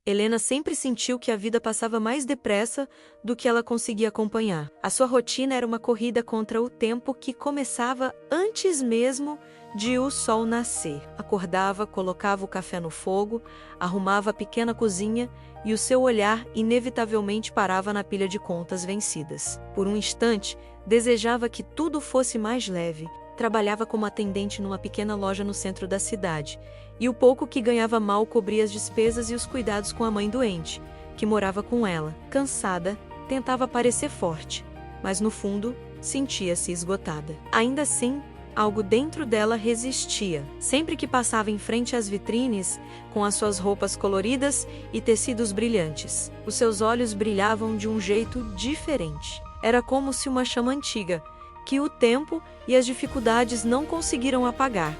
Helena sempre sentiu que a vida passava mais depressa do que ela conseguia acompanhar. A sua rotina era uma corrida contra o tempo que começava antes mesmo de o sol nascer. Acordava, colocava o café no fogo, arrumava a pequena cozinha e o seu olhar inevitavelmente parava na pilha de contas vencidas. Por um instante, desejava que tudo fosse mais leve. Trabalhava como atendente numa pequena loja no centro da cidade, e o pouco que ganhava mal cobria as despesas e os cuidados com a mãe doente, que morava com ela. Cansada, tentava parecer forte, mas no fundo, sentia-se esgotada. Ainda assim, algo dentro dela resistia. Sempre que passava em frente às vitrines, com as suas roupas coloridas e tecidos brilhantes, os seus olhos brilhavam de um jeito diferente. Era como se uma chama antiga, que o tempo e as dificuldades não conseguiram apagar,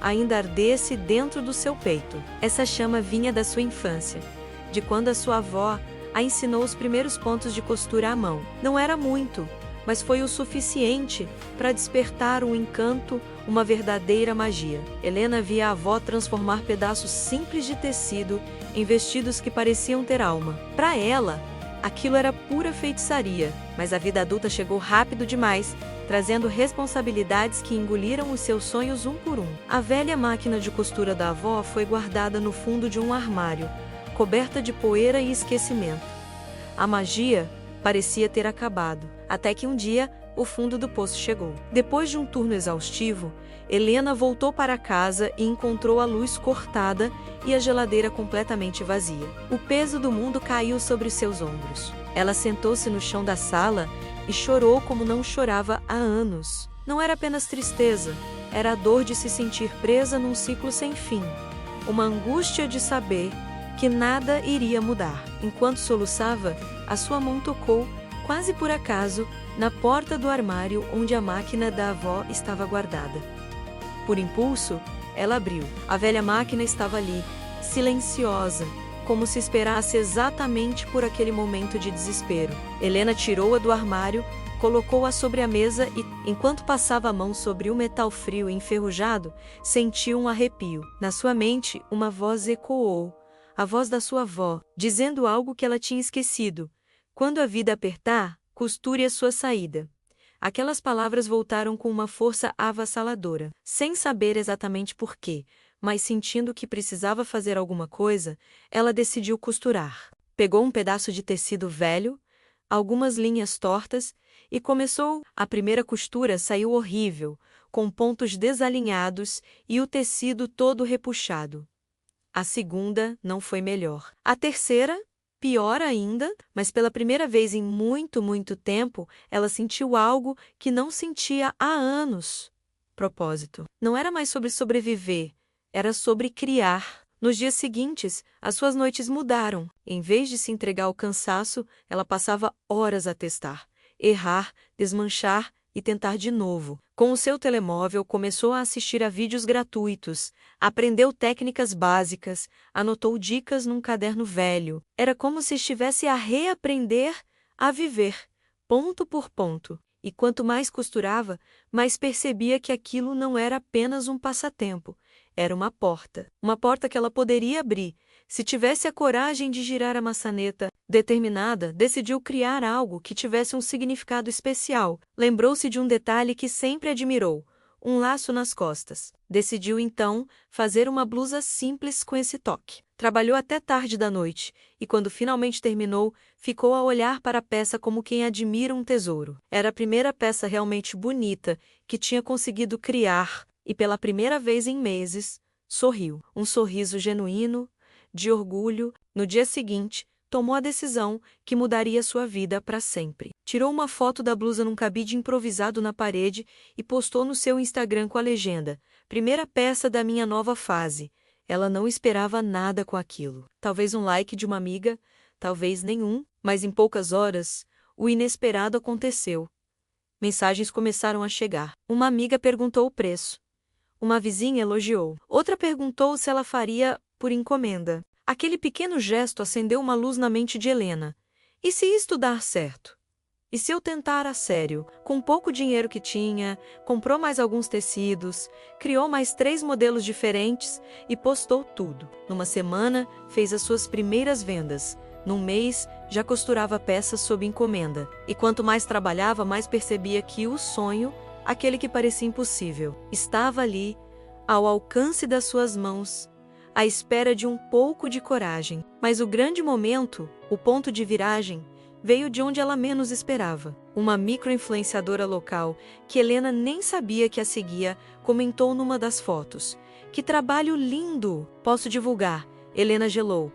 ainda ardesse dentro do seu peito. Essa chama vinha da sua infância, de quando a sua avó a ensinou os primeiros pontos de costura à mão. Não era muito, mas foi o suficiente para despertar um encanto, uma verdadeira magia. Helena via a avó transformar pedaços simples de tecido em vestidos que pareciam ter alma. Para ela, aquilo era pura feitiçaria, mas a vida adulta chegou rápido demais, trazendo responsabilidades que engoliram os seus sonhos um por um. A velha máquina de costura da avó foi guardada no fundo de um armário, coberta de poeira e esquecimento. A magia parecia ter acabado, até que um dia o fundo do poço chegou. Depois de um turno exaustivo, Helena voltou para casa e encontrou a luz cortada e a geladeira completamente vazia. O peso do mundo caiu sobre os seus ombros. Ela sentou-se no chão da sala e chorou como não chorava há anos. Não era apenas tristeza, era a dor de se sentir presa num ciclo sem fim. Uma angústia de saber que nada iria mudar. Enquanto soluçava, a sua mão tocou, quase por acaso, na porta do armário onde a máquina da avó estava guardada. Por impulso, ela abriu. A velha máquina estava ali, silenciosa, como se esperasse exatamente por aquele momento de desespero. Helena tirou-a do armário, colocou-a sobre a mesa e, enquanto passava a mão sobre o metal frio e enferrujado, sentiu um arrepio. Na sua mente, uma voz ecoou, a voz da sua avó, dizendo algo que ela tinha esquecido. Quando a vida apertar, costure a sua saída. Aquelas palavras voltaram com uma força avassaladora. Sem saber exatamente por quê, mas sentindo que precisava fazer alguma coisa, ela decidiu costurar. Pegou um pedaço de tecido velho, algumas linhas tortas, e começou. A primeira costura saiu horrível, com pontos desalinhados e o tecido todo repuxado. A segunda não foi melhor. A terceira, pior ainda, mas pela primeira vez em muito tempo, ela sentiu algo que não sentia há anos. Propósito. Não era mais sobre sobreviver, era sobre criar. Nos dias seguintes, as suas noites mudaram. Em vez de se entregar ao cansaço, ela passava horas a testar, errar, desmanchar e tentar de novo. Com o seu telemóvel, começou a assistir a vídeos gratuitos, aprendeu técnicas básicas, anotou dicas num caderno velho. Era como se estivesse a reaprender a viver, ponto por ponto. E quanto mais costurava, mais percebia que aquilo não era apenas um passatempo. Era uma porta. Uma porta que ela poderia abrir, se tivesse a coragem de girar a maçaneta. Determinada, decidiu criar algo que tivesse um significado especial. Lembrou-se de um detalhe que sempre admirou: um laço nas costas. Decidiu então fazer uma blusa simples com esse toque. Trabalhou até tarde da noite, e quando finalmente terminou, ficou a olhar para a peça como quem admira um tesouro. Era a primeira peça realmente bonita que tinha conseguido criar, e pela primeira vez em meses, sorriu. Um sorriso genuíno, de orgulho. No dia seguinte, tomou a decisão que mudaria sua vida para sempre. Tirou uma foto da blusa num cabide improvisado na parede e postou no seu Instagram com a legenda: "Primeira peça da minha nova fase." Ela não esperava nada com aquilo. Talvez um like de uma amiga, talvez nenhum, mas em poucas horas, o inesperado aconteceu. Mensagens começaram a chegar. Uma amiga perguntou o preço. Uma vizinha elogiou. Outra perguntou se ela faria por encomenda. Aquele pequeno gesto acendeu uma luz na mente de Helena. E se isto dar certo? E se eu tentar a sério? Com pouco dinheiro que tinha, comprou mais alguns tecidos, criou mais 3 modelos diferentes e postou tudo. Numa semana, fez as suas primeiras vendas. Num mês, já costurava peças sob encomenda. E quanto mais trabalhava, mais percebia que o sonho, aquele que parecia impossível, estava ali, ao alcance das suas mãos, à espera de um pouco de coragem. Mas o grande momento, o ponto de viragem, veio de onde ela menos esperava. Uma micro-influenciadora local, que Helena nem sabia que a seguia, comentou numa das fotos: "Que trabalho lindo! Posso divulgar?" Helena gelou.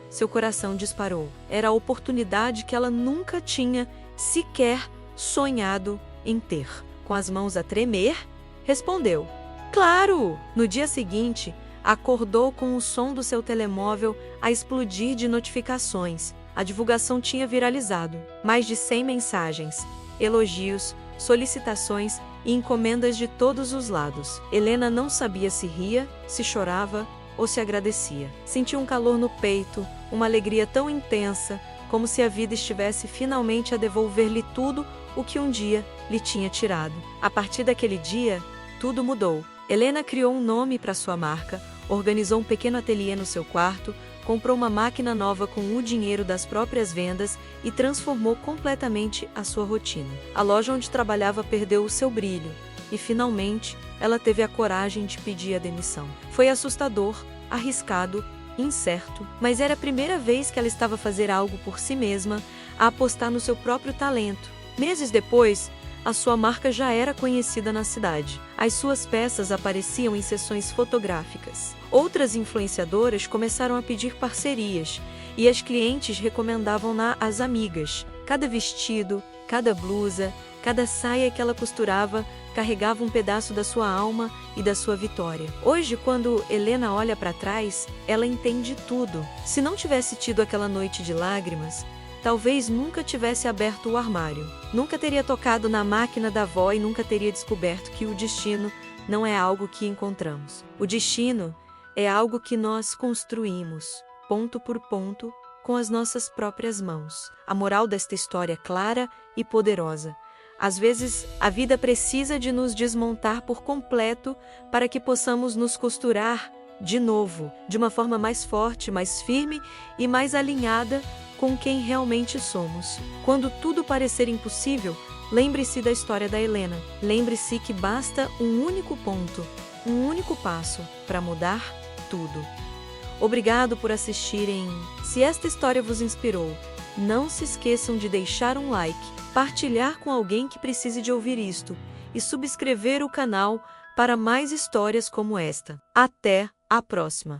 Seu coração disparou. Era a oportunidade que ela nunca tinha sequer sonhado em ter. Com as mãos a tremer, respondeu: "Claro!" No dia seguinte, acordou com o som do seu telemóvel a explodir de notificações. A divulgação tinha viralizado. Mais de 100 mensagens, elogios, solicitações e encomendas de todos os lados. Helena não sabia se ria, se chorava ou se agradecia. Sentiu um calor no peito, uma alegria tão intensa, como se a vida estivesse finalmente a devolver-lhe tudo o que um dia lhe tinha tirado. A partir daquele dia, tudo mudou. Helena criou um nome para sua marca, organizou um pequeno ateliê no seu quarto, comprou uma máquina nova com o dinheiro das próprias vendas e transformou completamente a sua rotina. A loja onde trabalhava perdeu o seu brilho e, finalmente, ela teve a coragem de pedir a demissão. Foi assustador, arriscado, incerto, mas era a primeira vez que ela estava a fazer algo por si mesma, a apostar no seu próprio talento. Meses depois, a sua marca já era conhecida na cidade. As suas peças apareciam em sessões fotográficas. Outras influenciadoras começaram a pedir parcerias e as clientes recomendavam-na às amigas. Cada vestido, cada blusa, cada saia que ela costurava carregava um pedaço da sua alma e da sua vitória. Hoje, quando Helena olha para trás, ela entende tudo. Se não tivesse tido aquela noite de lágrimas, talvez nunca tivesse aberto o armário, nunca teria tocado na máquina da avó e nunca teria descoberto que o destino não é algo que encontramos. O destino é algo que nós construímos, ponto por ponto, com as nossas próprias mãos. A moral desta história é clara e poderosa. Às vezes, a vida precisa de nos desmontar por completo para que possamos nos costurar de novo, de uma forma mais forte, mais firme e mais alinhada com quem realmente somos. Quando tudo parecer impossível, lembre-se da história da Helena. Lembre-se que basta um único ponto, um único passo para mudar tudo. Obrigado por assistirem. Se esta história vos inspirou, não se esqueçam de deixar um like, partilhar com alguém que precise de ouvir isto e subscrever o canal para mais histórias como esta. Até a próxima!